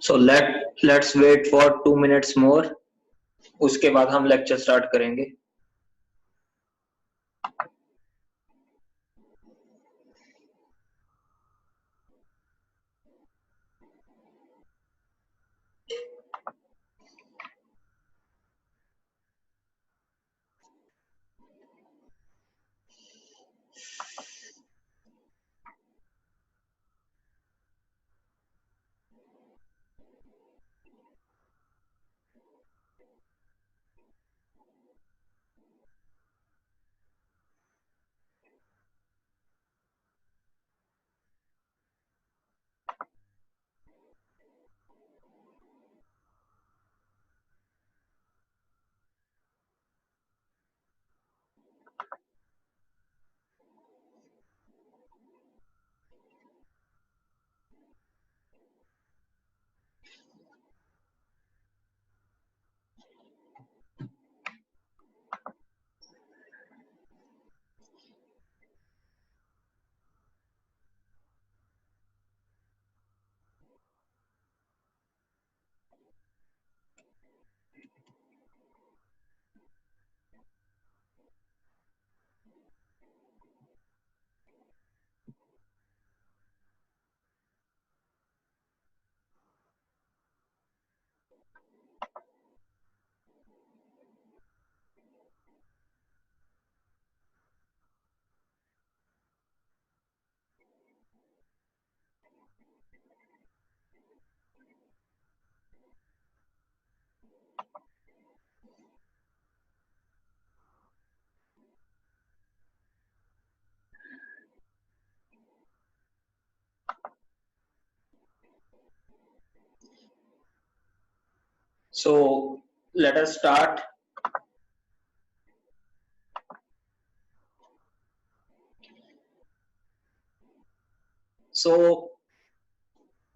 So let's wait for 2 minutes more, उसके बाद हम लेक्चर स्टार्ट करेंगे। So let us start. So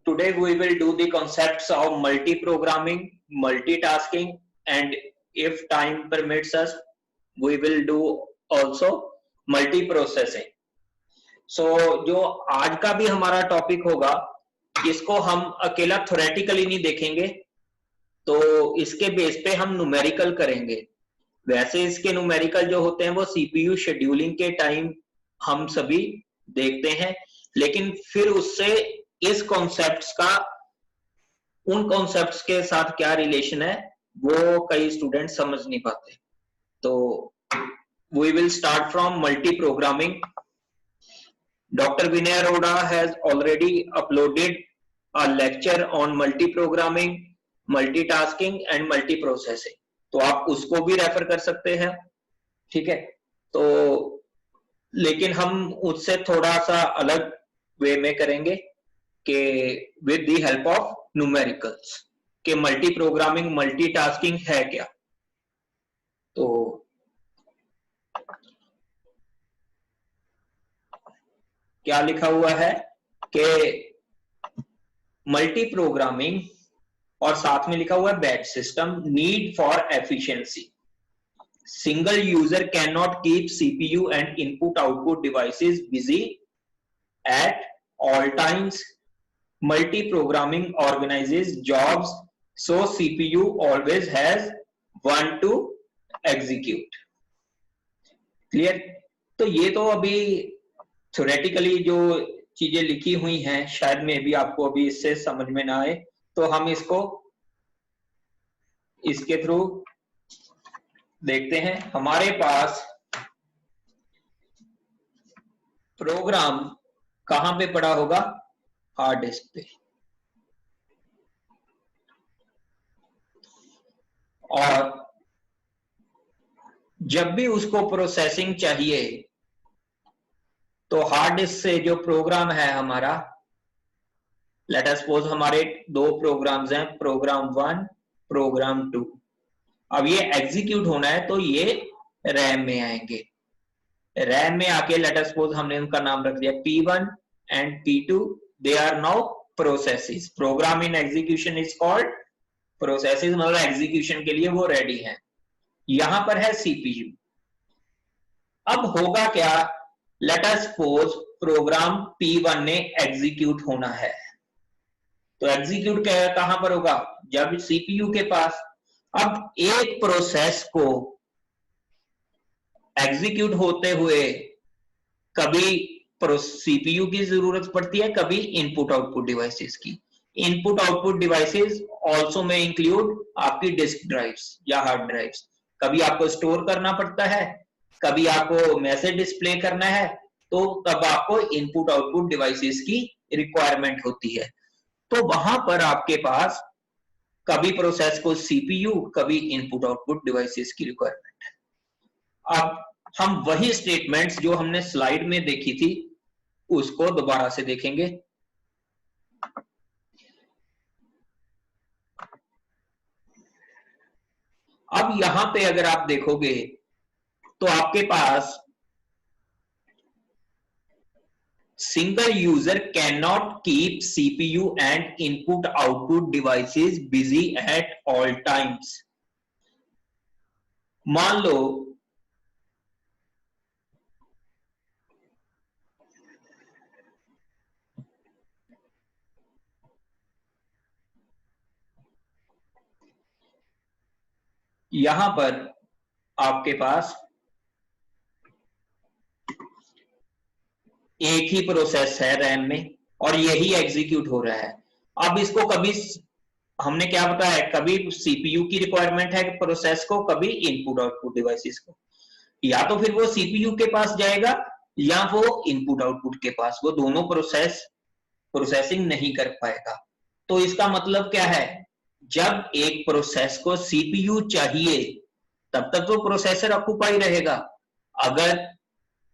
today we will do the concepts of multi-programming, multitasking, and if time permits us, we will do also multi-processing. So जो आज का भी हमारा topic होगा, इसको हम अकेला थ्योरेटिकली नहीं देखेंगे, तो इसके बेस पे हम न्यूमेरिकल करेंगे। वैसे इसके न्यूमेरिकल जो होते हैं वो सीपीयू शेड्यूलिंग के टाइम हम सभी देखते हैं, लेकिन फिर उससे इस कॉन्सेप्ट्स का उन कॉन्सेप्ट्स के साथ क्या रिलेशन है वो कई स्टूडेंट समझ नहीं पाते। तो we will start from multi programming. Dr. Vinay Arora has already uploaded a lecture on multi-programming, multitasking and multiprocessing. तो आप उसको भी रेफर कर सकते हैं, ठीक है। तो लेकिन हम उससे थोड़ा सा अलग वे में करेंगे कि with the help of numericals कि मल्टी प्रोग्रामिंग मल्टीटास्किंग है क्या। तो क्या लिखा हुआ है कि मल्टी प्रोग्रामिंग और साथ में लिखा हुआ है batch system need for efficiency. Single user can not keep CPU and input output devices busy at all times. Multi programming organises jobs so CPU always has one two execute. Clear? तो ये तो अभी theoretically जो चीजें लिखी हुई हैं शायद में भी आपको अभी इससे समझ में ना आए, तो हम इसको इसके थ्रू देखते हैं। हमारे पास प्रोग्राम कहां पे पड़ा होगा? हार्ड डिस्क पे। और जब भी उसको प्रोसेसिंग चाहिए तो हार्ड डिस्क से जो प्रोग्राम है हमारा, लेट अस सपोज हमारे दो प्रोग्राम्स हैं, प्रोग्राम 1, प्रोग्राम 2। अब ये एग्जीक्यूट होना है तो ये रैम में आएंगे। रैम में आके लेट अस सपोज हमने उनका नाम रख दिया P1 and P2, they are now processes. Program in execution is called processes, मतलब एग्जीक्यूशन के लिए वो रेडी है। यहां पर है सीपीयू। अब होगा क्या? Let us suppose programme P1 ने एग्जीक्यूट होना है, तो एग्जीक्यूट कहां पर होगा? जब सीपीयू के पास। अब एक प्रोसेस को एग्जीक्यूट होते हुए कभी सीपीयू की जरूरत पड़ती है, कभी इनपुट आउटपुट डिवाइसेस की। इनपुट आउटपुट डिवाइसेस आल्सो में इंक्लूड आपकी डिस्क ड्राइव्स या हार्ड ड्राइव्स। कभी आपको स्टोर करना पड़ता है, कभी आपको मैसेज डिस्प्ले करना है, तो तब आपको इनपुट आउटपुट डिवाइसेस की रिक्वायरमेंट होती है। तो वहां पर आपके पास कभी प्रोसेस को सीपीयू, कभी इनपुट आउटपुट डिवाइसेस की रिक्वायरमेंट है। अब हम वही स्टेटमेंट्स जो हमने स्लाइड में देखी थी उसको दोबारा से देखेंगे। अब यहां पे अगर आप देखोगे तो आपके पास single user cannot keep CPU and input output devices busy at all times। मान लो यहां पर आपके पास एक ही प्रोसेस है रैम में और यही एग्जीक्यूट हो रहा है। अब इसको कभी हमने क्या बताया, कभी सीपीयू की रिक्वायरमेंट है प्रोसेस को, कभी इनपुट आउटपुट डिवाइसेस को। या तो फिर वो सीपीयू के पास जाएगा या वो इनपुट आउटपुट के पास, वो दोनों प्रोसेसिंग नहीं कर पाएगा। तो इसका मतलब क्या है? जब एक प्रोसेस को सीपीयू चाहिए तब तक तो प्रोसेसर ऑक्यूपाई रहेगा। अगर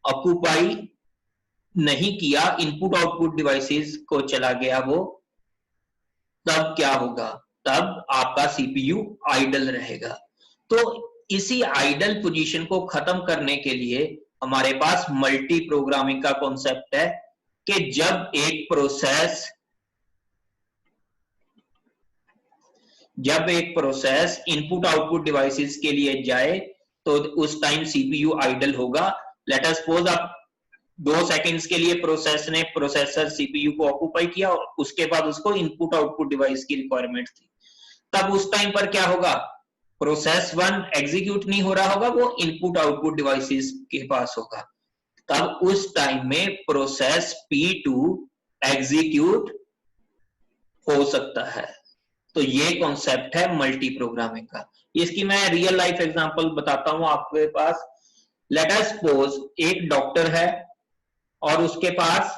ऑक्यूपाई नहीं किया, इनपुट आउटपुट डिवाइसेस को चला गया वो, तब क्या होगा? तब आपका सीपीयू आइडल रहेगा। तो इसी आइडल पोजीशन को खत्म करने के लिए हमारे पास मल्टी प्रोग्रामिंग का कॉन्सेप्ट है कि जब एक प्रोसेस इनपुट आउटपुट डिवाइसेस के लिए जाए तो उस टाइम सीपीयू आइडल होगा। लेट अस सपोज आप 2 सेकंड्स के लिए प्रोसेसर सीपीयू को ऑक्यूपाई किया और उसके बाद उसको इनपुट आउटपुट डिवाइस की रिक्वायरमेंट थी, तब उस टाइम पर क्या होगा, प्रोसेस 1 एग्जीक्यूट नहीं हो रहा होगा, वो इनपुट आउटपुट डिवाइसेस के पास होगा। तब उस टाइम में प्रोसेस P2 एग्जीक्यूट हो सकता है। तो ये कॉन्सेप्ट है मल्टी प्रोग्रामिंग का। इसकी मैं रियल लाइफ एग्जांपल बताता हूं आपके पास। लेट अस सपोज एक डॉक्टर है और उसके पास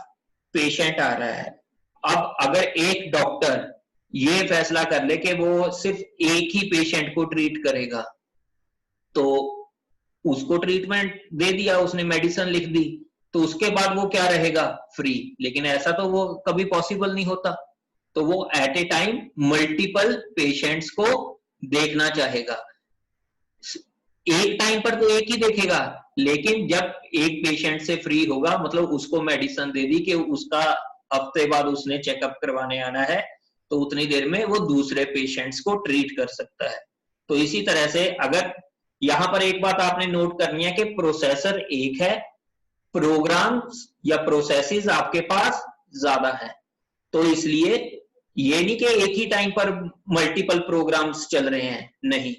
पेशेंट आ रहा है। अब अगर एक डॉक्टर ये फैसला कर ले कि वो सिर्फ एक ही पेशेंट को ट्रीट करेगा, तो उसको ट्रीटमेंट दे दिया, उसने मेडिसिन लिख दी, तो उसके बाद वो क्या रहेगा, फ्री। लेकिन ऐसा तो वो कभी पॉसिबल नहीं होता। तो वो at a time multiple patients को देखना चाहेगा। एक टाइम पर तो एक ही देखेगा, लेकिन जब एक पेशेंट से फ्री होगा, मतलब उसको मेडिसिन दे दी कि उसका हफ्ते बाद उसने चेकअप करवाने आना है, तो उतनी देर में वो दूसरे पेशेंट्स को ट्रीट कर सकता है। तो इसी तरह से अगर यहां पर एक बात आपने नोट करनी है कि प्रोसेसर एक है, प्रोग्राम्स या प्रोसेसेस आपके पास ज्यादा है। तो इसलिए ये नहीं कि एक ही टाइम पर मल्टीपल प्रोग्राम्स चल रहे हैं, नहीं।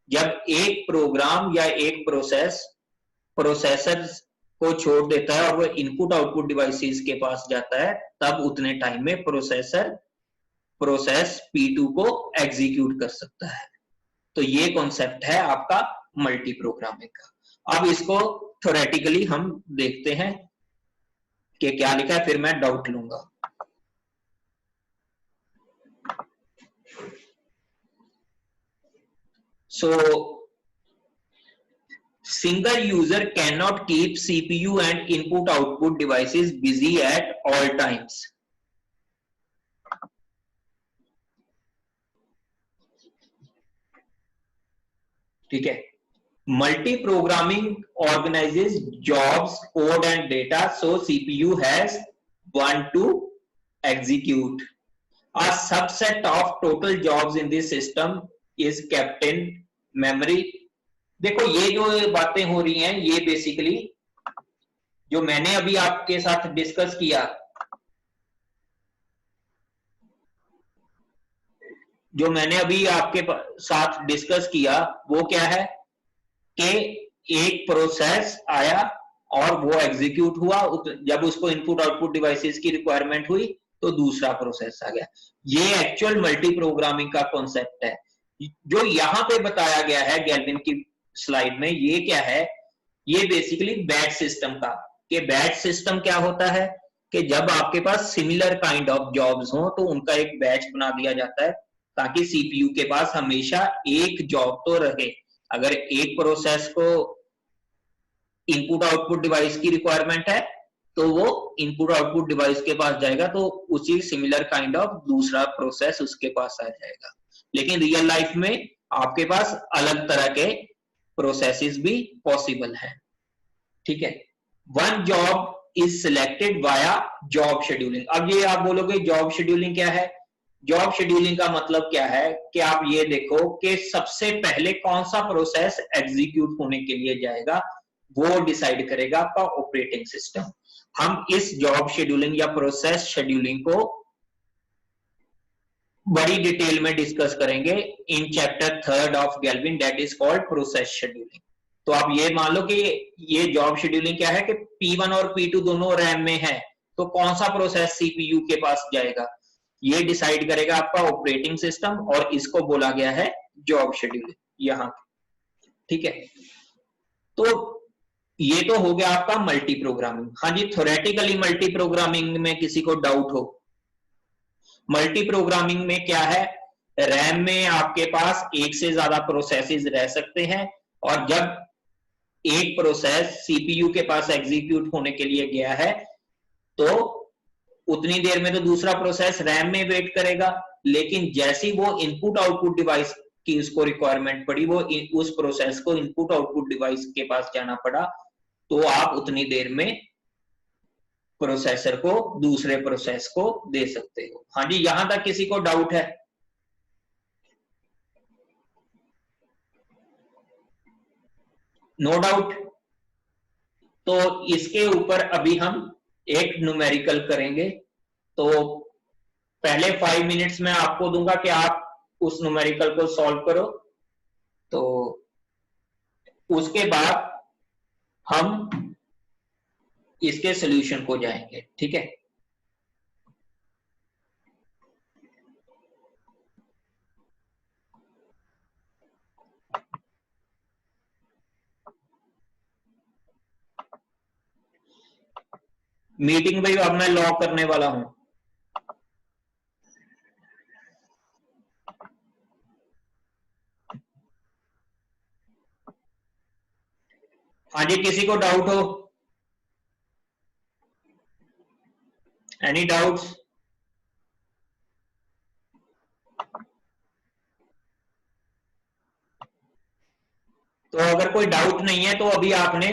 जब एक प्रोग्राम या एक प्रोसेसर को छोड़ देता है और वो इनपुट आउटपुट डिवाइसेस के पास जाता है, तब उतने टाइम में प्रोसेस P2 को एग्जीक्यूट कर सकता है। तो ये कॉन्सेप्ट है आपका मल्टी प्रोग्रामिंग का। अब इसको थ्योरेटिकली हम देखते हैं कि क्या लिखा है, फिर मैं डाउट लूंगा। So single user cannot keep CPU and input output devices busy at all times. ठीक है। Multi programming organizes jobs, code and data, so CPU has one to execute. A subset of total jobs in this system is kept in memory. देखो ये जो बातें हो रही हैं, ये बेसिकली जो मैंने अभी आपके साथ डिस्कस किया, वो क्या है कि एक प्रोसेस आया और वो एग्जीक्यूट हुआ, जब उसको इनपुट आउटपुट डिवाइसेस की रिक्वायरमेंट हुई तो दूसरा प्रोसेस आ गया। ये एक्चुअल मल्टी प्रोग्रामिंग का कॉन्सेप्ट है। जो यहां पे बताया गया है गैल्विन की स्लाइड में, ये क्या है, ये बेसिकली बैच सिस्टम का। कि बैच सिस्टम क्या होता है कि जब आपके पास सिमिलर काइंड ऑफ जॉब्स हो तो उनका एक बैच बना दिया जाता है, ताकि सीपीयू के पास हमेशा एक जॉब तो रहे। अगर एक प्रोसेस को इनपुट आउटपुट डिवाइस की रिक्वायरमेंट है तो वो इनपुट आउटपुट डिवाइस के पास जाएगा, तो उसी सिमिलर काइंड ऑफ दूसरा प्रोसेस उसके पास आ जाएगा। लेकिन रियल लाइफ में आपके पास अलग तरह के प्रोसेसेस भी पॉसिबल हैं। ठीक है। One job is selected via job scheduling. अब ये आप बोलोगे जॉब शेड्यूलिंग क्या है? जॉब शेड्यूलिंग का मतलब क्या है कि आप ये देखो कि सबसे पहले कौन सा प्रोसेस एग्जीक्यूट होने के लिए जाएगा, वो डिसाइड करेगा आपका ऑपरेटिंग सिस्टम। हम इस जॉब शेड्यूलिंग या प्रोसेस शेड्यूलिंग को बड़ी डिटेल में डिस्कस करेंगे in chapter 3 of Galvin, that is called process scheduling. तो आप ये मान लो कि ये जॉब शेड्यूलिंग क्या है कि P1 और P2 दोनों रैम में है, तो कौन सा प्रोसेस CPU के पास जाएगा, ये डिसाइड करेगा आपका ऑपरेटिंग सिस्टम, और इसको बोला गया है जॉब शेड्यूलिंग यहां। ठीक है। तो ये तो हो गया आपका मल्टी प्रोग्रामिंग। हाँ जी, थ्योरेटिकली मल्टी प्रोग्रामिंग में किसी को डाउट हो? मल्टी प्रोग्रामिंग में क्या है, रैम में आपके पास एक से ज्यादा प्रोसेसेस रह सकते हैं, और जब एक प्रोसेस सीपीयू के पास एग्जीक्यूट होने के लिए गया है तो उतनी देर में तो दूसरा प्रोसेस रैम में वेट करेगा, लेकिन जैसी वो इनपुट आउटपुट डिवाइस की उसको रिक्वायरमेंट पड़ी, वो उस प्रोसेस को इनपुट आउटपुट डिवाइस के पास जाना पड़ा, तो आप उतनी देर में प्रोसेसर को दूसरे प्रोसेस को दे सकते हो। हाँ जी, यहां तक किसी को डाउट है? No doubt. तो इसके ऊपर अभी हम एक न्यूमेरिकल करेंगे। तो पहले 5 मिनट्स में आपको दूंगा कि आप उस न्यूमेरिकल को सॉल्व करो, तो उसके बाद हम इसके सॉल्यूशन को जाएंगे, ठीक है? मीटिंग भाई अब मैं लॉक करने वाला हूं। हाँ जी, किसी को डाउट हो? Any doubts? तो अगर कोई डाउट नहीं है तो अभी आपने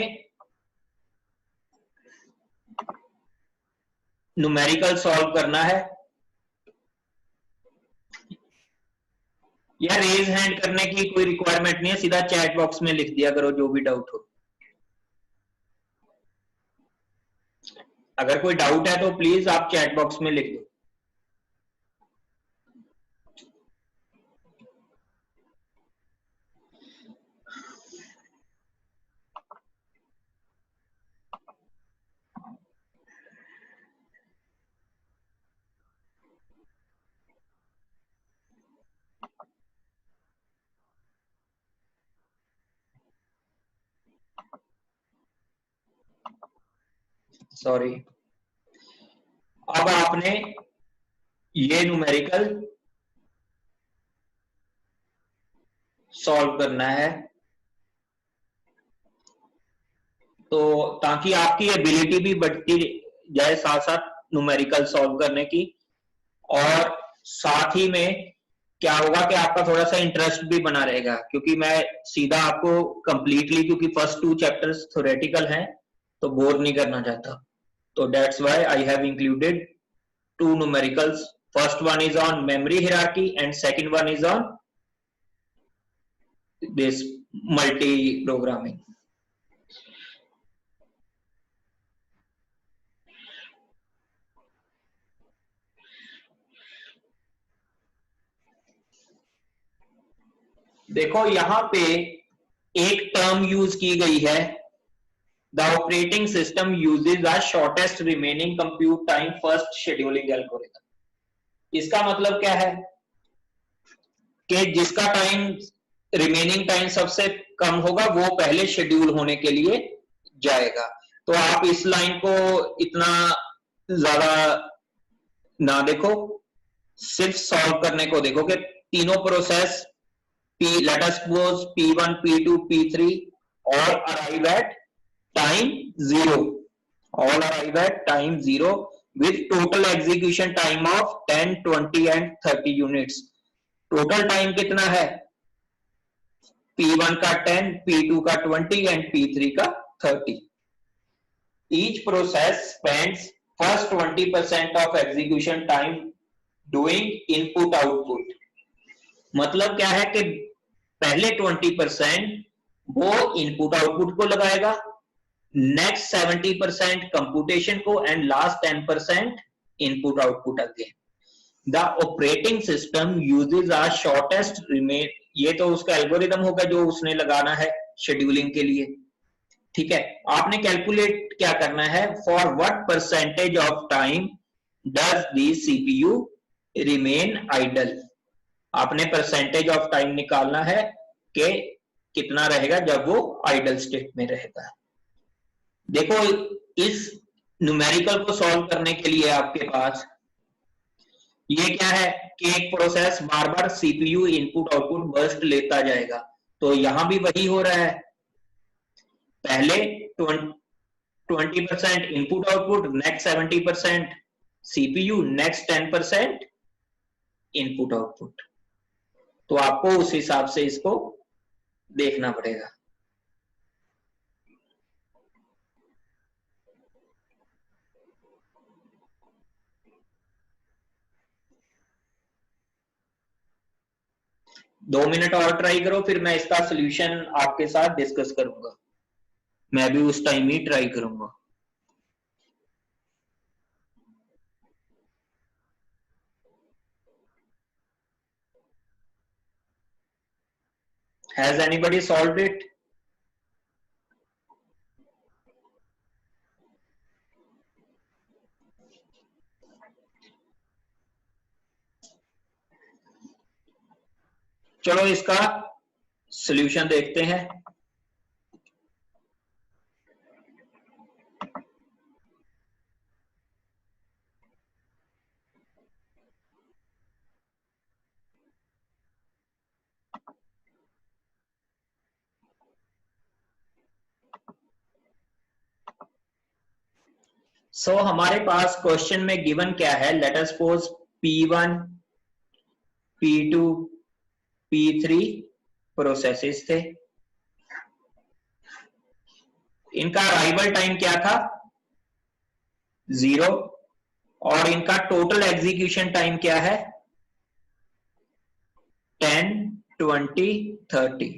न्यूमेरिकल सॉल्व करना है, या रेज हैंड करने की कोई रिक्वायरमेंट नहीं है, सीधा चैट बॉक्स में लिख दिया करो जो भी डाउट हो। अगर कोई डाउट है तो प्लीज आप चैट बॉक्स में लिख दो। सॉरी, अब आपने ये न्यूमेरिकल सॉल्व करना है, तो ताकि आपकी एबिलिटी भी बढ़ती जाए साथ साथ न्यूमेरिकल सॉल्व करने की, और साथ ही में क्या होगा कि आपका थोड़ा सा इंटरेस्ट भी बना रहेगा, क्योंकि मैं सीधा आपको कंप्लीटली, क्योंकि फर्स्ट 2 चैप्टर्स थ्योरेटिकल हैं, तो बोर नहीं करना चाहता। तो that's why I have included 2 numericals. First one is on memory hierarchy and second one is on this multi-programming. देखो यहां पे एक टर्म यूज की गई है, the operating system uses the shortest remaining compute time first scheduling algorithm. इसका मतलब क्या है कि जिसका टाइम रिमेनिंग टाइम सबसे कम होगा वो पहले शेड्यूल होने के लिए जाएगा। तो आप इस लाइन को इतना ज्यादा ना देखो, सिर्फ सॉल्व करने को देखो कि तीनों process let us suppose P1, P2, P3 all arrive at time 0, all arrive at time 0 with total execution time of 10, 20 and 30 units. Total time कितना है? P1 का 10, P2 का 20 and P3 का 30. Each process spends first 20% of execution time doing input output. मतलब क्या है कि पहले 20% वो इनपुट आउटपुट को लगाएगा, नेक्स्ट 70% कंप्यूटेशन को, and last 10% input output again. The operating system uses a shortest remain, ये तो उसका एल्गोरिथम होगा जो उसने लगाना है शेड्यूलिंग के लिए, ठीक है? आपने कैलकुलेट क्या करना है, for what percentage of time does the CPU remain idle. आपने परसेंटेज ऑफ टाइम निकालना है कि कितना रहेगा जब वो आइडल स्टेट में रहेगा। देखो इस न्यूमेरिकल को सॉल्व करने के लिए आपके पास ये क्या है कि एक प्रोसेस बार बार सीपीयू इनपुट आउटपुट बर्स्ट लेता जाएगा, तो यहां भी वही हो रहा है, पहले 20% input output, next 70% CPU, next 10% input output. तो आपको उस हिसाब से इसको देखना पड़ेगा। दो मिनट और ट्राई करो, फिर मैं इसका सॉल्यूशन आपके साथ डिस्कस करूंगा। मैं भी उस टाइम ही ट्राई करूंगा। Has anybody solved it? चलो इसका सॉल्यूशन देखते हैं। हमारे पास क्वेश्चन में गिवन क्या है, let us suppose P1, P2, P3 processes थे। इनका अराइवल टाइम क्या था, 0, और इनका टोटल एग्जीक्यूशन टाइम क्या है, 10, 20, 30।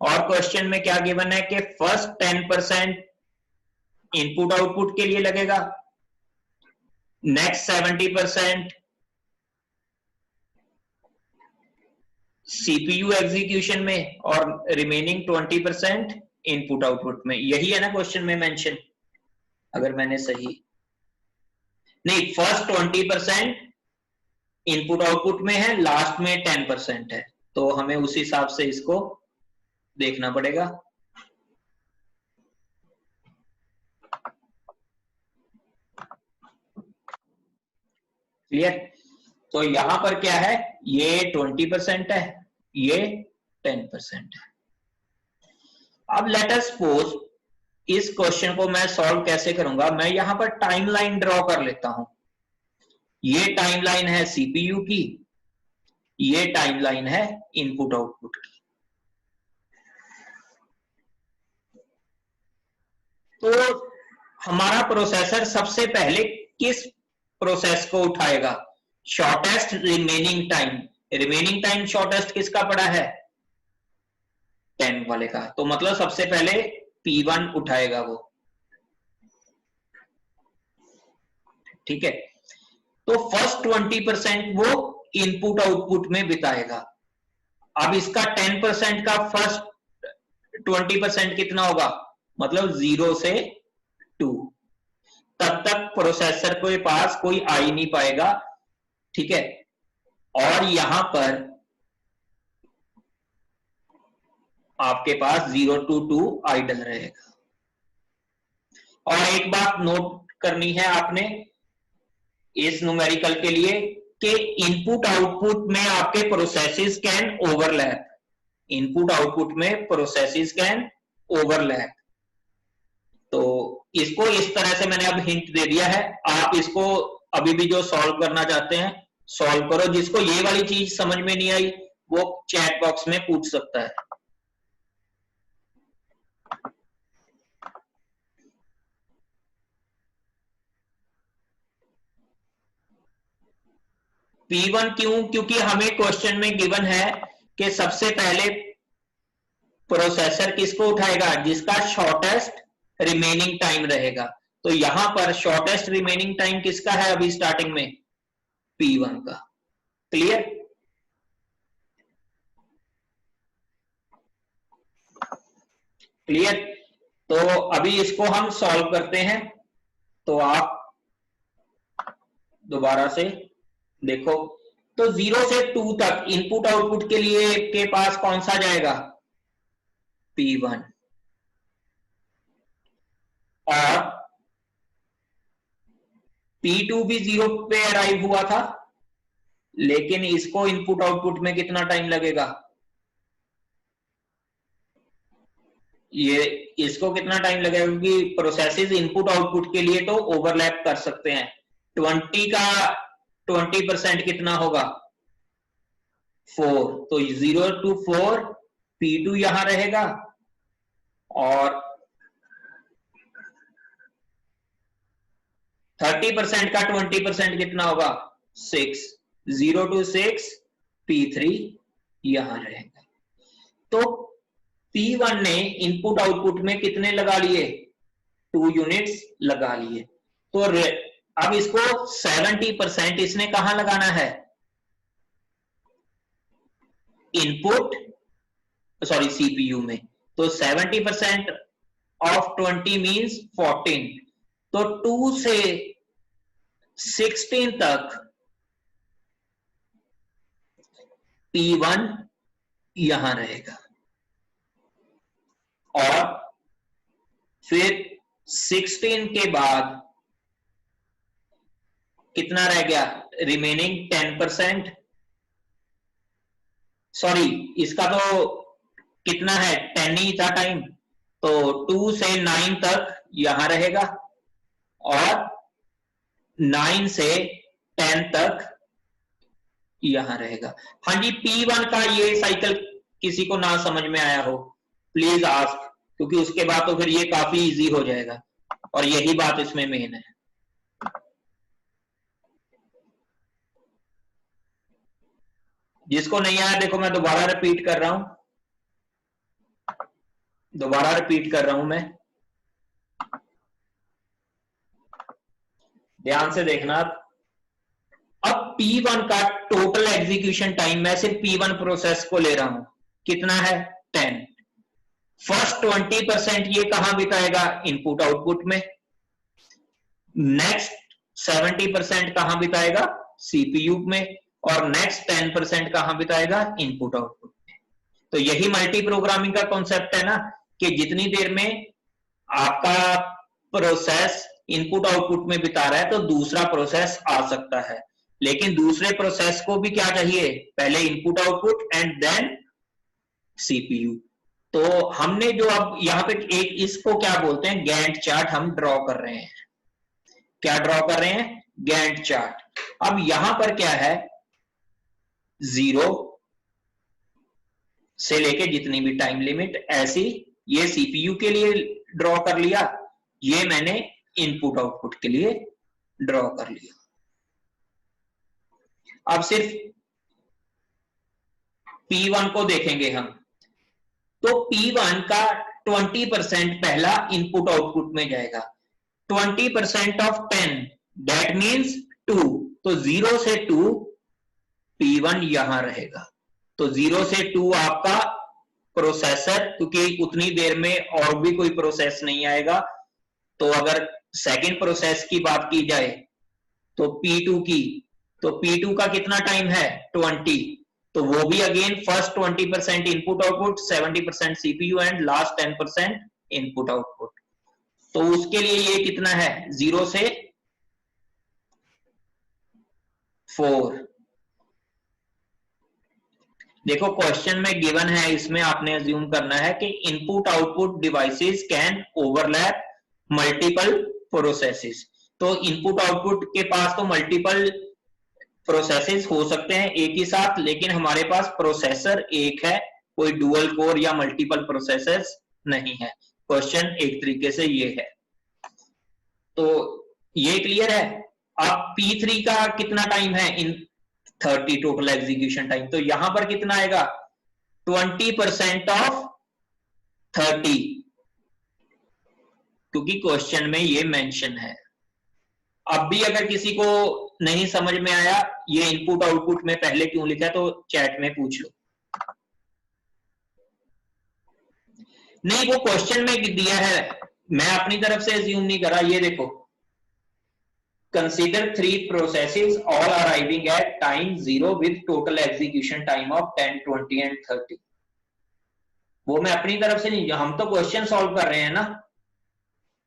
और क्वेश्चन में क्या गिवन है कि फर्स्ट 10% इनपुट आउटपुट के लिए लगेगा, नेक्स्ट 70% सीपीयू एग्जीक्यूशन में, और रिमेनिंग 20% इनपुट आउटपुट में। यही है ना क्वेश्चन में मेंशन, अगर मैंने सही नहीं, फर्स्ट 20% इनपुट आउटपुट में है, लास्ट में 10% है, तो हमें उस हिसाब से इसको देखना पड़ेगा। क्लियर? तो यहां पर क्या है, ये 20% है, ये 10% है। अब लेट अस सपोज इस क्वेश्चन को मैं सॉल्व कैसे करूंगा, मैं यहां पर टाइमलाइन ड्रॉ कर लेता हूं। ये टाइमलाइन है सीपीयू की, ये टाइमलाइन है इनपुट आउटपुट की। तो हमारा प्रोसेसर सबसे पहले किस प्रोसेस को उठाएगा, shortest remaining time. Remaining time shortest किसका पड़ा है, 10 वाले का, तो मतलब सबसे पहले P1 उठाएगा वो। ठीक है, तो फर्स्ट 20% वो इनपुट आउटपुट में बिताएगा। अब इसका 10% का फर्स्ट 20% कितना होगा, मतलब 0 से 2, तब तक प्रोसेसर के पास कोई आ ही नहीं पाएगा। ठीक है, और यहां पर आपके पास 0 to 2 आइडल रहेगा। और एक बात नोट करनी है आपने इस न्यूमेरिकल के लिए कि इनपुट आउटपुट में आपके processes can overlap. Input output में प्रोसेसेस कैन ओवरलैप। तो इसको इस तरह से मैंने अब हिंट दे दिया है, आप इसको अभी भी जो सॉल्व करना चाहते हैं सॉल्व करो। जिसको ये वाली चीज समझ में नहीं आई वो चैट बॉक्स में पूछ सकता है। P1 क्यों, क्योंकि हमें क्वेश्चन में गिवन है कि सबसे पहले प्रोसेसर किसको उठाएगा, जिसका शॉर्टेस्ट रिमेनिंग टाइम रहेगा। तो यहां पर शॉर्टेस्ट रिमेनिंग टाइम किसका है अभी स्टार्टिंग में, P1 का। क्लियर? क्लियर? तो अभी इसको हम सॉल्व करते हैं। तो आप दोबारा से देखो, तो 0 से 2 तक इनपुट आउटपुट के लिए के पास कौन सा जाएगा, P1, और P2 भी 0 पे अराइव हुआ था, लेकिन इसको इनपुट आउटपुट में कितना टाइम लगेगा, ये इसको कितना टाइम लगेगा, क्योंकि प्रोसेसेस इनपुट आउटपुट के लिए तो ओवरलैप कर सकते हैं। 20 का 20% कितना होगा, 4, तो 0 to 4 P2 यहां रहेगा और 30% का 20% कितना होगा 6, 0 to 6 P3 यहां रहेगा। तो P1 ने इनपुट आउटपुट में कितने लगा लिए 2 यूनिट्स लगा लिए। तो अब इसको 70% इसने कहां लगाना है इनपुट सॉरी सीपीयू में। तो 70% ऑफ 20 मींस 14, तो 2 से 16 तक P1 यहां रहेगा और फिर 16 के बाद कितना रह गया रिमेनिंग 10%, सॉरी इसका तो कितना है 10 ही था टाइम, तो 2 से 9 तक यहां रहेगा और 9 से 10 तक यहां रहेगा। हाँ जी, P1 का ये साइकिल किसी को ना समझ में आया हो प्लीज आस्क, क्योंकि उसके बाद तो फिर ये काफी इजी हो जाएगा और यही बात इसमें मेन है। जिसको नहीं आया देखो मैं दोबारा रिपीट कर रहा हूं, मैं ध्यान से देखना। अब P1 का टोटल एग्जीक्यूशन टाइम मैं सिर्फ P1 प्रोसेस को ले रहा हूं, कितना है 10। फर्स्ट 20% ये कहां बिताएगा इनपुट आउटपुट में, नेक्स्ट 70% कहां बिताएगा सीपीयू में और नेक्स्ट 10% कहां बिताएगा इनपुट आउटपुट में। तो यही मल्टी प्रोग्रामिंग का कॉन्सेप्ट है ना, कि जितनी देर में आपका प्रोसेस इनपुट आउटपुट में बिता रहा है तो दूसरा प्रोसेस आ सकता है, लेकिन दूसरे प्रोसेस को भी क्या चाहिए पहले input output and then CPU. तो हमने जो अब यहाँ पे एक इसको क्या बोलते हैं गैंट चार्ट हम ड्रॉ कर रहे हैं। क्या ड्रॉ कर रहे हैं गैंट चार्ट। अब यहां पर क्या है 0 से लेके जितनी भी टाइम लिमिट ऐसी, ये सीपीयू के लिए ड्रॉ कर लिया, ये मैंने इनपुट आउटपुट के लिए ड्रॉ कर लिया। अब सिर्फ P1 को देखेंगे हम, तो P1 का 20% पहला इनपुट आउटपुट में जाएगा, 20% ऑफ 10 दैट मींस 2, तो 0 से 2 P1 यहां रहेगा। तो 0 से 2 आपका प्रोसेसर, क्योंकि उतनी देर में और भी कोई प्रोसेस नहीं आएगा। तो अगर सेकंड प्रोसेस की बात की जाए तो P2 की, तो P2 का कितना टाइम है 20, तो वो भी again first 20% input output, 70% CPU and last 10% input output. तो उसके लिए ये कितना है 0 से 4। देखो क्वेश्चन में गिवन है, इसमें आपने अज्यूम करना है कि input output devices can overlap multiple processes. तो इनपुट आउटपुट के पास तो मल्टीपल प्रोसेसेस हो सकते हैं एक ही साथ, लेकिन हमारे पास प्रोसेसर एक है, कोई डुअल कोर या मल्टीपल प्रोसेसर्स नहीं है। क्वेश्चन एक तरीके से ये है। तो ये क्लियर है। अब P3 का कितना टाइम है इन 30 टोटल एग्जीक्यूशन टाइम, तो यहां पर कितना आएगा 20% ऑफ 30, क्योंकि क्वेश्चन में ये मेंशन है। अब भी अगर किसी को नहीं समझ में आया ये इनपुट आउटपुट में पहले क्यों लिखा है तो चैट में पूछ लो। नहीं वो क्वेश्चन में दिया है, मैं अपनी तरफ से अज्यूम नहीं करा। ये देखो consider 3 processes all arriving at time 0 with total execution time of 10, 20 and 30। वो मैं अपनी तरफ से नहीं, हम तो क्वेश्चन सॉल्व कर रहे हैं ना,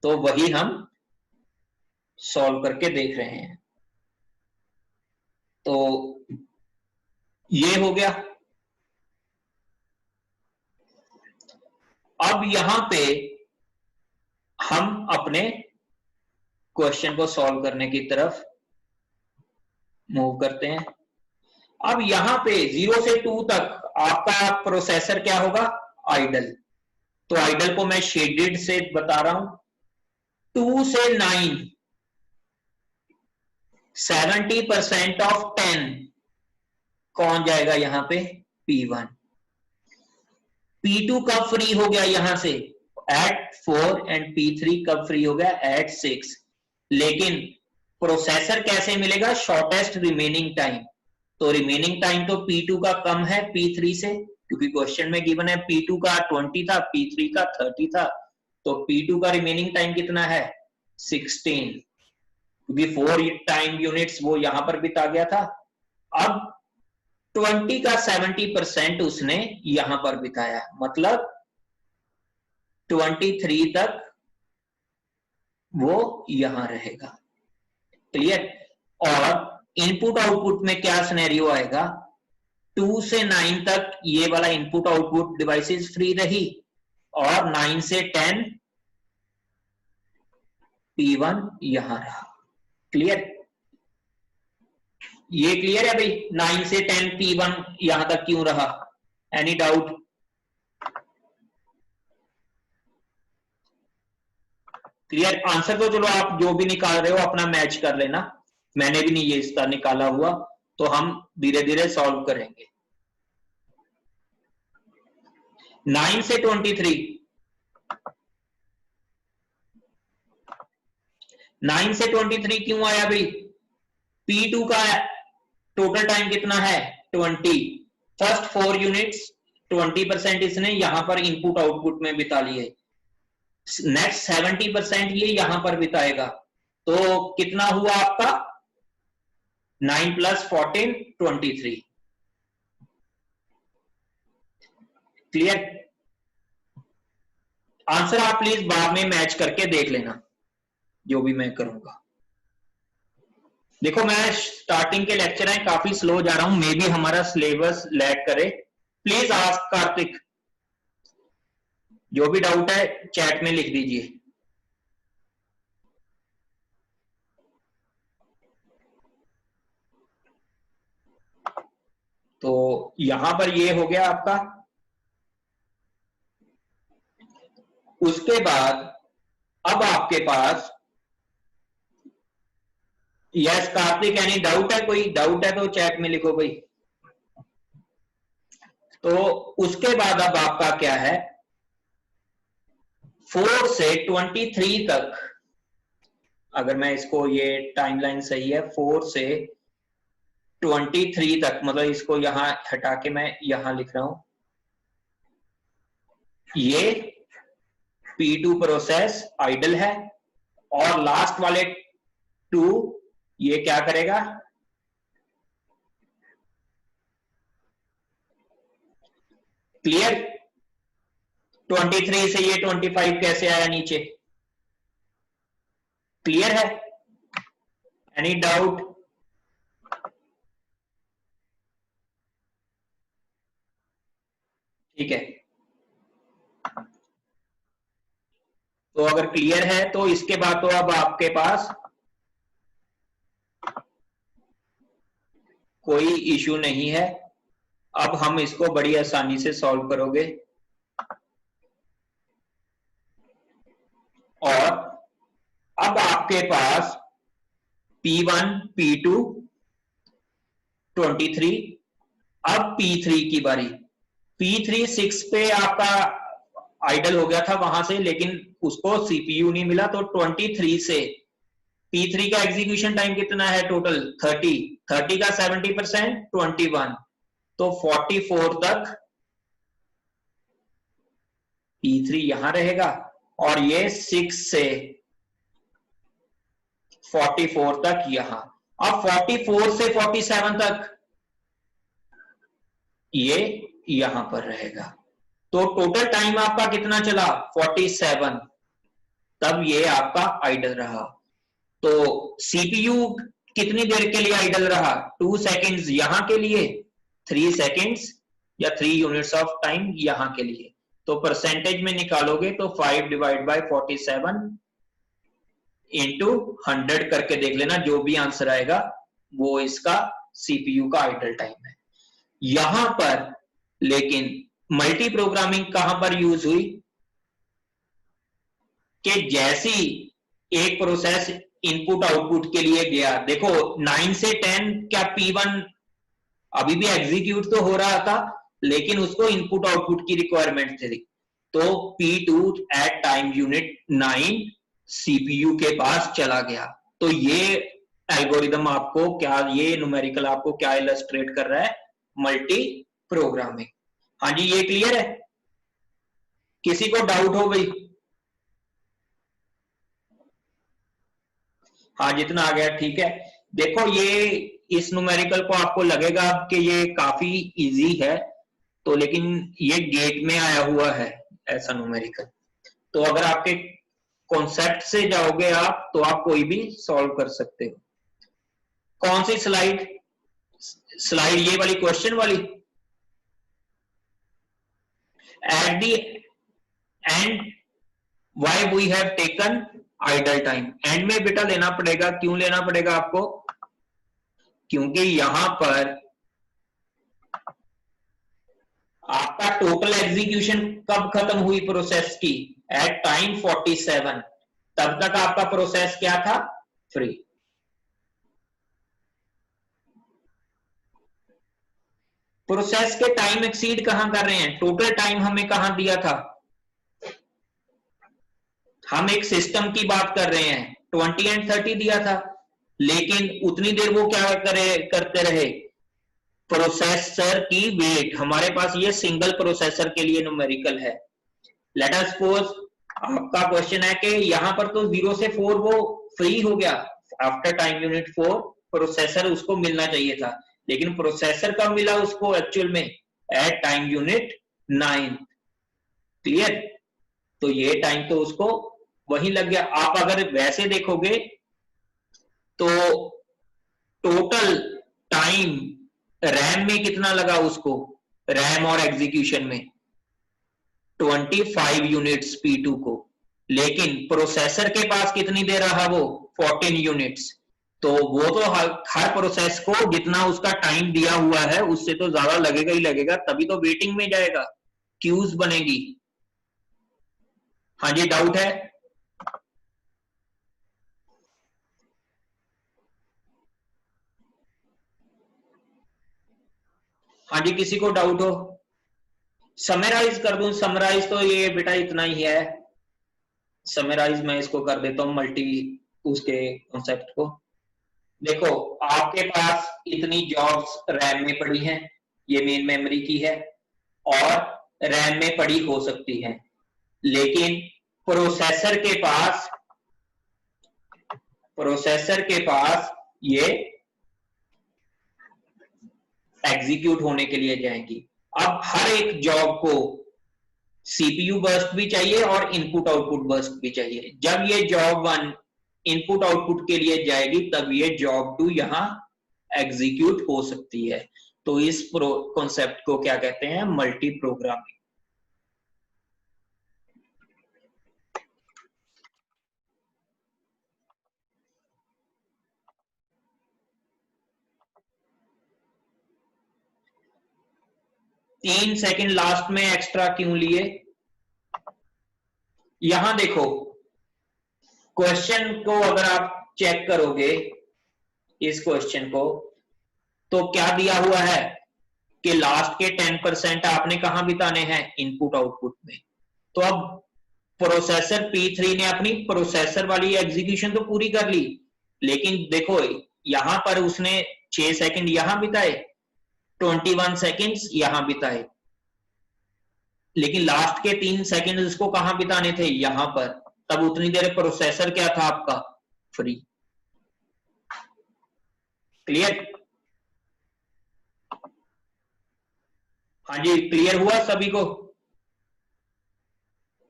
तो वही हम सॉल्व करके देख रहे हैं। तो ये हो गया। अब यहां पे हम अपने क्वेश्चन को सॉल्व करने की तरफ मूव करते हैं। अब यहां पे 0 से 2 तक आपका प्रोसेसर क्या होगा, आइडल। तो आइडल को मैं शेडेड से बता रहा हूं। 2 से 9 70% ऑफ 10 कौन जाएगा यहां पे, P1। P2 कब फ्री हो गया यहां से, एट 4 एंड P3 कब फ्री हो गया, एट 6। लेकिन प्रोसेसर कैसे मिलेगा, शॉर्टेस्ट रिमेनिंग टाइम। तो रिमेनिंग टाइम तो P2 का कम है P3 से, क्योंकि क्वेश्चन में गिवन है P2 का 20 था, P3 का 30 था। तो P2 का रिमेनिंग टाइम कितना है, 16, क्योंकि 4 टाइम यूनिट्स वो यहां पर बिता गया था। अब 20 का 70% उसने यहां पर बिताया, मतलब 23 तक वो यहां रहेगा। क्लियर। और इनपुट आउटपुट में क्या सिनेरियो आएगा, 2 से 9 तक ये वाला इनपुट आउटपुट डिवाइसेस फ्री रही, और 9 से 10 P1 यहां रहा। क्लियर, ये क्लियर है भाई, 9 से 10 P1 यहां तक क्यों रहा, एनी डाउट। क्लियर, आंसर तो चलो आप जो भी निकाल रहे हो अपना मैच कर लेना, मैंने भी नहीं ये इसका निकाला हुआ, तो हम धीरे धीरे सॉल्व करेंगे। 9 से 23, 9 से 23 क्यों आया भाई, P2 का टोटल टाइम कितना है 20, फर्स्ट 4 यूनिट्स 20% इसने यहां पर इनपुट आउटपुट में बिता लिए, नेक्स्ट 70% ये यहां पर बिताएगा। तो कितना हुआ आपका, 9 + 14 23। क्लियर, आंसर आप प्लीज बाद में मैच करके देख लेना जो भी मैं करूंगा। देखो मैं स्टार्टिंग के लेक्चर है काफी स्लो जा रहा हूं, मे भी हमारा सिलेबस लैग करे। प्लीज आस्क कार्तिक, जो भी डाउट है चैट में लिख दीजिए। तो यहां पर ये हो गया आपका। उसके बाद अब आपके पास, यस कार्तिक, एनी डाउट है, कोई डाउट है तो चैट में लिखो भाई। तो उसके बाद अब आपका क्या है, 4 से 23 तक, अगर मैं इसको, ये टाइमलाइन सही है, 4 से 23 तक, मतलब इसको यहां हटा के मैं यहां लिख रहा हूं, ये P2 प्रोसेस आइडल है, और लास्ट वाले 2 ये क्या करेगा, क्लियर। 23 से ये 25 कैसे आया नीचे, क्लियर है, एनी डाउट। ठीक है, तो अगर क्लियर है तो इसके बाद तो अब आपके पास कोई इश्यू नहीं है, अब हम इसको बड़ी आसानी से सॉल्व करोगे। और अब आपके पास P1 P2 23, अब P3 की बारी। P3 6 पे आपका आइडल हो गया था वहां से, लेकिन उसको सीपीयू नहीं मिला, तो 23 से P3 का एग्जीक्यूशन टाइम कितना है टोटल, 30, 30 का 70% 21, तो 44 तक P3 यहां रहेगा, और ये 6 से 44 तक यहां। अब 44 से 47 तक ये यहां पर रहेगा, तो टोटल टाइम आपका कितना चला 47, तब ये आपका आइडल रहा। तो सीपीयू कितनी देर के लिए आइडल रहा, 2 सेकेंड्स यहां के लिए, 3 सेकेंड्स या 3 यूनिट्स ऑफ टाइम यहां के लिए। तो परसेंटेज में निकालोगे तो 5/47 इंटू 100 करके देख लेना, जो भी आंसर आएगा वो इसका सीपीयू का आइडल टाइम है। यहां पर लेकिन मल्टी प्रोग्रामिंग कहां पर यूज हुई कि जैसी एक प्रोसेस इनपुट आउटपुट के लिए गया, देखो 9 से 10 क्या P1 अभी भी एग्जीक्यूट तो हो रहा था, लेकिन उसको इनपुट आउटपुट की रिक्वायरमेंट थी, तो P2 eight time unit 9 CPU के पास चला गया। तो ये एल्गोरिदम आपको क्या, ये न्यूमेरिकल आपको क्या इलस्ट्रेट कर रहा है, मल्टी प्रोग्रामिंग। हाँ जी, ये क्लियर है? किसी को डाउट हो भाई? हाँ, जितना आ गया ठीक है। देखो ये इस न्यूमेरिकल को आपको लगेगा कि ये काफी इजी है, तो लेकिन ये गेट में आया हुआ है ऐसा न्यूमेरिकल, तो अगर आपके कॉन्सेप्ट से जाओगे आप तो आप कोई भी सॉल्व कर सकते हो। कौन सी स्लाइड? स्लाइड ये वाली, क्वेश्चन वाली। At the end why we have taken idle time. End में बेटा लेना पड़ेगा, क्यों लेना पड़ेगा आपको? क्योंकि यहां पर आपका टोटल एग्जीक्यूशन कब खत्म हुई प्रोसेस की? At time 47। तब तक आपका प्रोसेस क्या था? फ्री। प्रोसेस के टाइम एक्सीड कहां कर रहे हैं? टोटल टाइम हमें कहां दिया था? हम एक सिस्टम की बात कर रहे हैं, 20 एंड 30 दिया था, लेकिन उतनी देर वो क्या करते रहे? प्रोसेसर की वेट। हमारे पास ये सिंगल प्रोसेसर के लिए न्यूमेरिकल है। लेट अस सपोज आपका क्वेश्चन है कि यहां पर तो 0 से 4 वो फ्री हो गया, आफ्टर टाइम यूनिट 4 प्रोसेसर उसको मिलना चाहिए था, लेकिन प्रोसेसर कब मिला उसको एक्चुअल में? At time unit 9। क्लियर? तो ये टाइम तो उसको वही लग गया। आप अगर वैसे देखोगे तो टोटल टाइम रैम में कितना लगा उसको, रैम और एग्जीक्यूशन में? 25 यूनिट्स P2 को, लेकिन प्रोसेसर के पास कितनी दे रहा वो? 14 यूनिट्स। तो वो तो हर प्रोसेस को जितना उसका टाइम दिया हुआ है उससे तो ज्यादा लगेगा ही लगेगा, तभी तो वेटिंग में जाएगा, क्यूज बनेगी। हाँ जी, डाउट है? हाँ जी, किसी को डाउट हो? समराइज कर दूं? समराइज तो ये बेटा इतना ही है। समराइज मैं इसको कर देता हूं मल्टी उसके कॉन्सेप्ट को। देखो आपके पास इतनी जॉब्स रैम में पड़ी हैं, ये मेन मेमोरी की है, और रैम में पड़ी हो सकती है, लेकिन प्रोसेसर के पास ये एग्जीक्यूट होने के लिए जाएंगी। अब हर एक जॉब को सीपीयू बर्स्ट भी चाहिए और इनपुट आउटपुट बर्स्ट भी चाहिए। जब ये जॉब 1 इनपुट आउटपुट के लिए जाएगी तब ये जॉब 2 यहां एग्जीक्यूट हो सकती है। तो इस कॉन्सेप्ट को क्या कहते हैं? Multi programming. तीन सेकंड लास्ट में एक्स्ट्रा क्यों लिए? यहां देखो क्वेश्चन को अगर आप चेक करोगे, इस क्वेश्चन को, तो क्या दिया हुआ है कि लास्ट के 10% आपने कहां बिताने हैं? इनपुट आउटपुट में। तो अब प्रोसेसर P3 ने अपनी प्रोसेसर वाली एग्जीक्यूशन तो पूरी कर ली, लेकिन देखो यहां पर उसने 6 सेकंड यहां बिताए, 21 सेकंड्स यहां बिताए, लेकिन लास्ट के 3 सेकंड उसको कहां बिताने थे? यहां पर। तब उतनी देर प्रोसेसर क्या था आपका? फ्री। क्लियर? हाँ जी, क्लियर हुआ सभी को?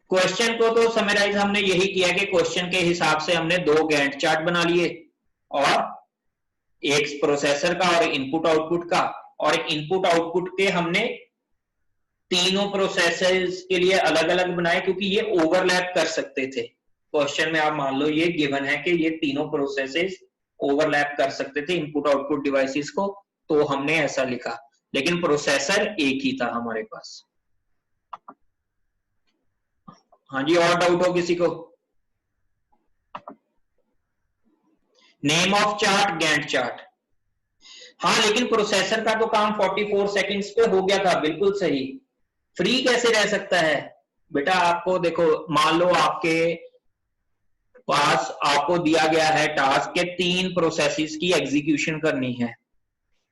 क्वेश्चन को तो समराइज हमने यही किया कि क्वेश्चन के हिसाब से हमने 2 गैंट चार्ट बना लिए, और एक प्रोसेसर का और इनपुट आउटपुट का, और इनपुट आउटपुट के हमने तीनों प्रोसेसर्स के लिए अलग अलग बनाए, क्योंकि ये ओवरलैप कर सकते थे। क्वेश्चन में आप मान लो ये गिवन है कि ये तीनों प्रोसेसेस ओवरलैप कर सकते थे इनपुट आउटपुट डिवाइसेस को, तो हमने ऐसा लिखा, लेकिन प्रोसेसर एक ही था हमारे पास। हाँ जी, और डाउट हो किसी को? Name of chart Gantt chart. हाँ, लेकिन प्रोसेसर का तो काम 44 सेकंड्स पे हो गया था, बिल्कुल सही। फ्री कैसे रह सकता है बेटा? आपको देखो, मान लो आपके पास आपको दिया गया है टास्क के 3 प्रोसेसेस की एग्जीक्यूशन करनी है,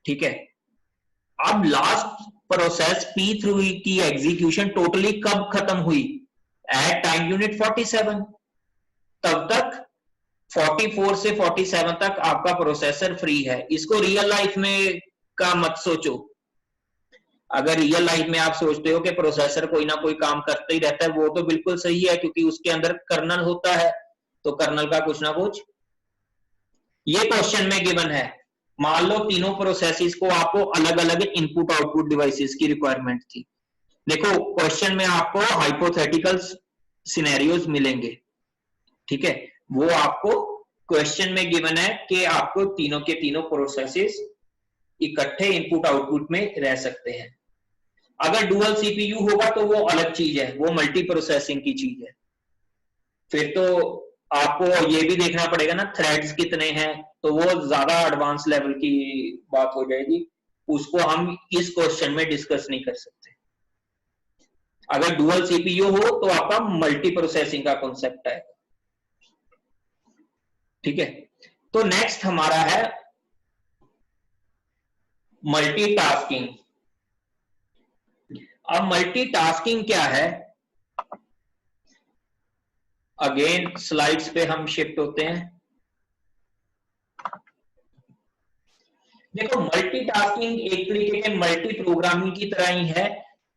ठीक है। अब लास्ट प्रोसेस P3 की एग्जीक्यूशन टोटली कब खत्म हुई? At time unit 47। तब तक 44 से 47 तक आपका प्रोसेसर फ्री है। इसको रियल लाइफ में का मत सोचो। अगर रियल लाइफ में आप सोचते हो कि प्रोसेसर कोई ना कोई काम करता ही रहता है, वो तो बिल्कुल सही है, क्योंकि उसके अंदर कर्नल होता है, तो कर्नल का कुछ ना कुछ। ये क्वेश्चन में गिवन है, मान लो तीनों प्रोसेसेस को आपको अलग अलग इनपुट आउटपुट डिवाइसेस की रिक्वायरमेंट थी। देखो, क्वेश्चन में आपको हाइपोथेटिकल सिनेरियोज मिलेंगे, ठीक है। वो आपको क्वेश्चन में गिवन है कि आपको तीनों के तीनों प्रोसेसेस इकट्ठे इनपुट आउटपुट में रह सकते हैं। अगर डुअल सीपीयू होगा तो वो अलग चीज है, वो मल्टी प्रोसेसिंग की चीज है। फिर तो आपको ये भी देखना पड़ेगा ना, थ्रेड्स कितने हैं, तो वो ज्यादा एडवांस लेवल की बात हो जाएगी, उसको हम इस क्वेश्चन में डिस्कस नहीं कर सकते। अगर डुअल सीपीयू हो तो आपका मल्टी प्रोसेसिंग का कॉन्सेप्ट है, ठीक है। तो नेक्स्ट हमारा है मल्टीटास्किंग। अब मल्टीटास्किंग क्या है? अगेन स्लाइड्स पे हम शिफ्ट होते हैं। देखो, मल्टीटास्किंग एक तरीके के मल्टी प्रोग्रामिंग की तरह ही है,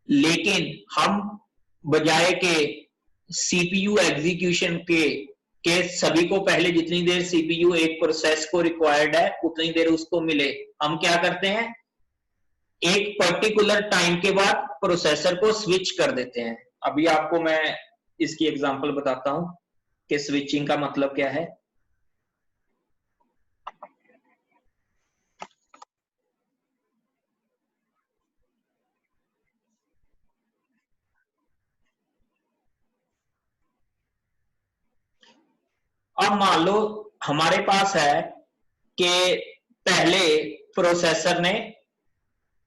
लेकिन हम बजाय के सीपीयू एग्जीक्यूशन के सभी को पहले जितनी देर सीपीयू एक प्रोसेस को रिक्वायर्ड है उतनी देर उसको मिले, हम क्या करते हैं, एक पर्टिकुलर टाइम के बाद प्रोसेसर को स्विच कर देते हैं। अभी आपको मैं इसकी एग्जांपल बताता हूं कि स्विचिंग का मतलब क्या है। अब मान लो हमारे पास है कि पहले प्रोसेसर ने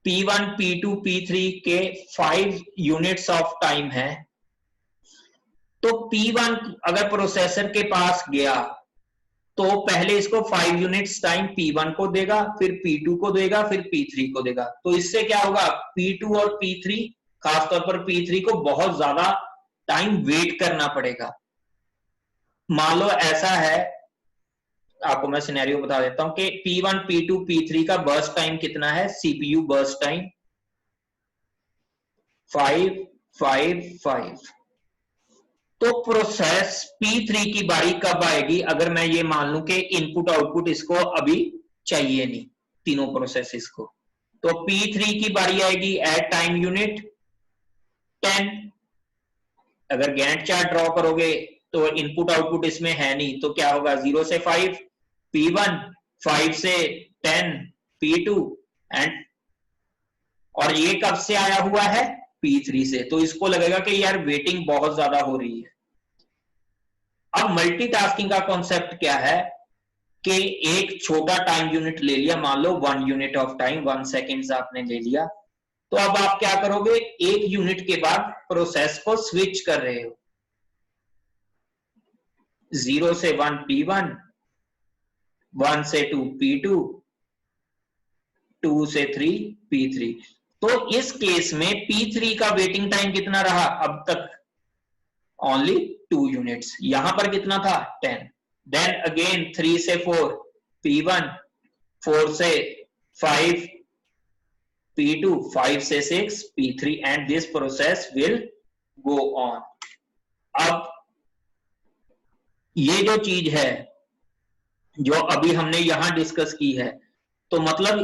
P1, P2, P3 के 5 यूनिट्स ऑफ टाइम है, तो P1 अगर प्रोसेसर के पास गया तो पहले इसको 5 यूनिट्स टाइम P1 को देगा, फिर P2 को देगा, फिर P3 को देगा। तो इससे क्या होगा, P2 और P3, खासतौर पर P3 को बहुत ज्यादा टाइम वेट करना पड़ेगा। मान लो ऐसा है, आपको मैं सिनेरियो बता देता हूं कि P1, P2, P3 का बर्स्ट टाइम कितना है, सीपीयू बर्स्ट टाइम 5, 5, 5। तो प्रोसेस P3 की बारी कब आएगी? अगर मैं ये मान लूं कि इनपुट आउटपुट इसको अभी चाहिए नहीं, तीनों प्रोसेसेस को, तो P3 की बारी आएगी एट टाइम यूनिट 10। अगर गैंट चार्ट ड्रॉ करोगे तो इनपुट आउटपुट इसमें है नहीं, तो क्या होगा, 0 से 5 P1, 5 से 10 P2, एंड और ये कब से आया हुआ है, P3 से। तो इसको लगेगा कि यार वेटिंग बहुत ज्यादा हो रही है। अब मल्टीटास्किंग का कॉन्सेप्ट क्या है कि एक छोटा टाइम यूनिट ले लिया, मान लो 1 यूनिट ऑफ टाइम, 1 सेकेंड्स आपने ले लिया, तो अब आप क्या करोगे, एक यूनिट के बाद प्रोसेस को स्विच कर रहे हो, 0 से 1 P1, 1 से 2 P2, 2 से 3 P3। तो इस केस में P3 का वेटिंग टाइम कितना रहा अब तक, ओनली 2 यूनिट्स। यहां पर कितना था, 10। देन अगेन 3 से 4 P1, 4 से 5 P2, 5 से 6 P3, and this process will go on. अब ये जो चीज है जो अभी हमने यहां डिस्कस की है, तो मतलब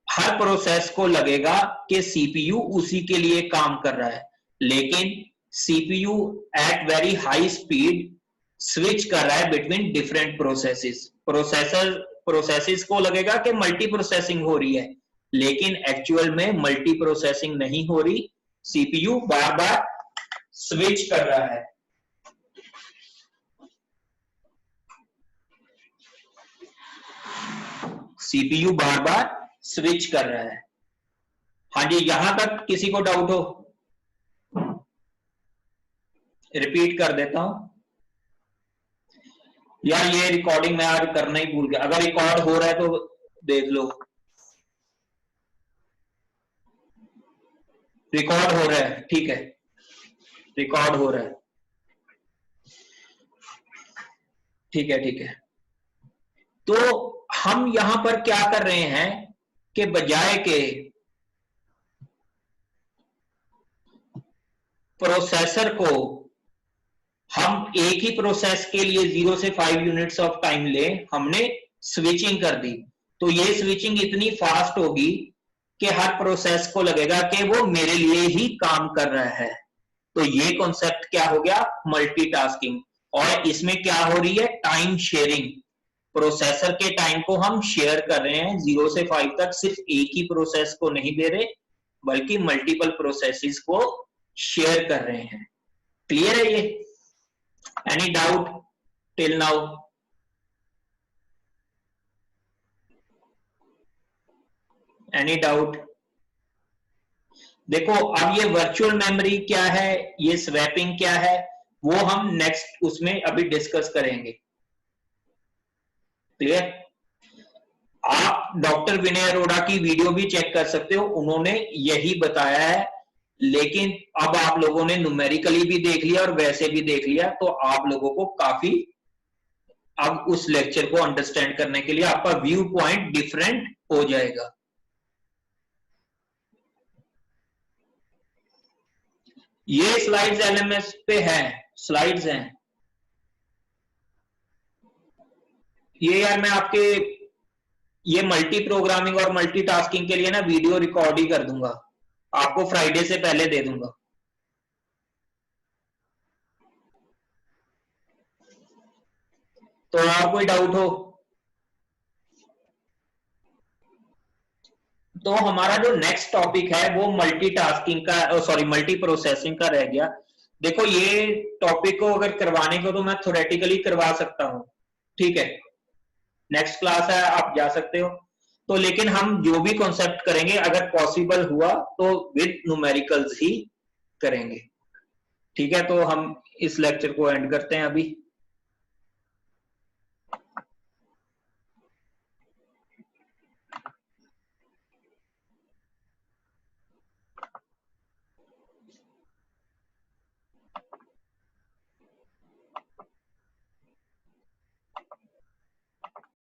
हर प्रोसेस को लगेगा कि सीपीयू उसी के लिए काम कर रहा है, लेकिन CPU at very high speed switch कर रहा है बिटवीन डिफरेंट प्रोसेसेस। प्रोसेसेस को लगेगा कि मल्टी प्रोसेसिंग हो रही है, लेकिन एक्चुअल में मल्टी प्रोसेसिंग नहीं हो रही, सीपीयू बार बार स्विच कर रहा है। सीपीयू बार बार स्विच कर रहा है। हाँ जी, यहां तक किसी को डाउट हो? रिपीट कर देता हूं यार, ये रिकॉर्डिंग मैं आज करना ही भूल गया। अगर रिकॉर्ड हो रहा है तो देख लो। रिकॉर्ड हो रहा है, ठीक है, रिकॉर्ड हो रहा है, ठीक है ठीक है। तो हम यहां पर क्या कर रहे हैं कि बजाय के प्रोसेसर को हम एक ही प्रोसेस के लिए 0 से 5 यूनिट्स ऑफ टाइम ले, हमने स्विचिंग कर दी। तो ये स्विचिंग इतनी फास्ट होगी कि हर प्रोसेस को लगेगा कि वो मेरे लिए ही काम कर रहा है। तो ये कॉन्सेप्ट क्या हो गया? मल्टीटास्किंग। और इसमें क्या हो रही है? Time sharing. प्रोसेसर के टाइम को हम शेयर कर रहे हैं 0 से 5 तक, सिर्फ एक ही प्रोसेस को नहीं दे रहे बल्कि मल्टीपल प्रोसेसेस को शेयर कर रहे हैं। क्लियर है ये? Any doubt till now? Any doubt? देखो अब ये वर्चुअल मेमोरी क्या है, ये स्वैपिंग क्या है, वो हम नेक्स्ट उसमें अभी डिस्कस करेंगे। क्लियर? आप डॉक्टर विनय अरोड़ा की वीडियो भी चेक कर सकते हो, उन्होंने यही बताया है। लेकिन अब आप लोगों ने न्यूमेरिकली भी देख लिया और वैसे भी देख लिया, तो आप लोगों को काफी अब उस लेक्चर को अंडरस्टैंड करने के लिए आपका व्यू पॉइंट डिफरेंट हो जाएगा। ये स्लाइड्स एलएमएस पे है, स्लाइड्स हैं ये यार। मैं आपके ये मल्टी प्रोग्रामिंग और मल्टीटास्किंग के लिए ना वीडियो रिकॉर्ड ही कर दूंगा, आपको फ्राइडे से पहले दे दूंगा। तो और कोई डाउट हो? तो हमारा जो नेक्स्ट टॉपिक है वो मल्टीटास्किंग का, सॉरी मल्टी प्रोसेसिंग का रह गया। देखो ये टॉपिक को अगर करवाने को तो मैं थ्योरेटिकली करवा सकता हूं, ठीक है, नेक्स्ट क्लास है आप जा सकते हो। तो लेकिन हम जो भी कॉन्सेप्ट करेंगे अगर पॉसिबल हुआ तो विद न्यूमेरिकल्स ही करेंगे। ठीक है, तो हम इस लेक्चर को एंड करते हैं अभी।